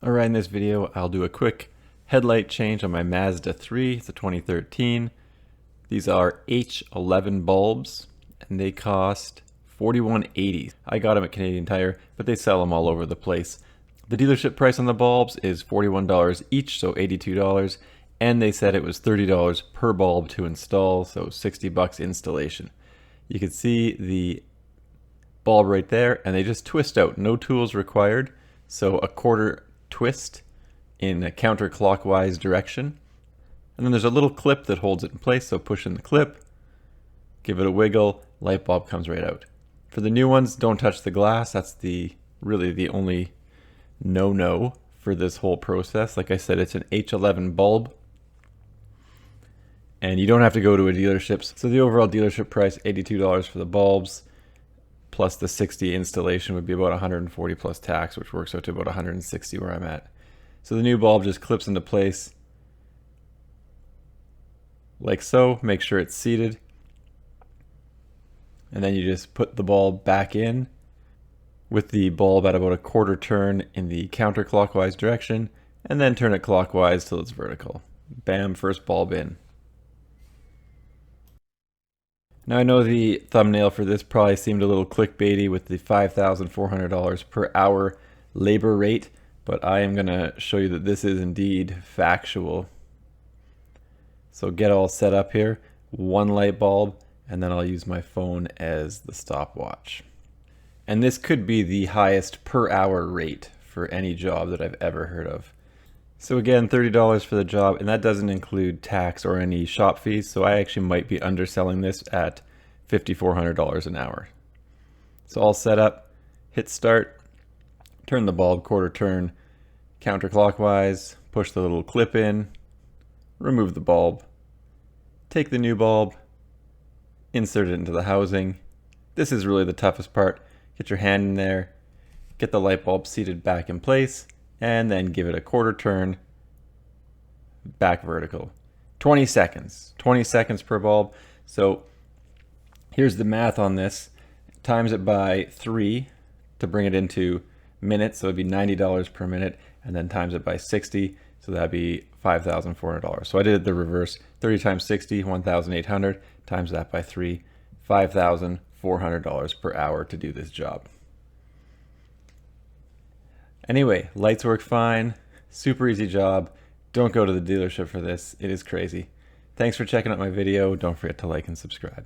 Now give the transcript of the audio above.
Alright, in this video I'll do a quick headlight change on my Mazda 3. It's a 2013. These are H11 bulbs and they cost $41.80. I got them at Canadian Tire, but they sell them all over the place. The dealership price on the bulbs is $41 each, so $82, and they said it was $30 per bulb to install, so $60 installation. You can see the bulb right there, and they just twist out, no tools required. So a quarter twist in a counterclockwise direction. And then there's a little clip that holds it in place, so push in the clip, give it a wiggle, light bulb comes right out. For the new ones, don't touch the glass. That's really the only no-no for this whole process. Like I said, it's an H11 bulb, and you don't have to go to a dealership. So the overall dealership price, $82 for the bulbs, plus the $60 installation would be about $140 plus tax, which works out to about $160 where I'm at. So the new bulb just clips into place like so. Make sure it's seated. And then you just put the bulb back in with the bulb at about a quarter turn in the counterclockwise direction, and then turn it clockwise till it's vertical. Bam, first bulb in. Now I know the thumbnail for this probably seemed a little clickbaity with the $5,400 per hour labor rate, but I am going to show you that this is indeed factual. So get all set up here, one light bulb, and then I'll use my phone as the stopwatch. And this could be the highest per hour rate for any job that I've ever heard of. So again, $30 for the job, and that doesn't include tax or any shop fees, so I actually might be underselling this at $5,400 an hour. So all set up, hit start, turn the bulb quarter turn counterclockwise, push the little clip in, remove the bulb, take the new bulb, insert it into the housing. This is really the toughest part. Get your hand in there, get the light bulb seated back in place, and then give it a quarter turn back vertical. 20 seconds. 20 seconds per bulb. So here's the math on this. Times it by 3 to bring it into minutes, so it'd be $90 per minute, and then times it by 60, so that'd be $5,400. So I did it the reverse. 30 times 60, 1,800, times that by 3, $5,400 per hour to do this job. Anyway, lights work fine, super easy job. Don't go to the dealership for this, it is crazy. Thanks for checking out my video. Don't forget to like and subscribe.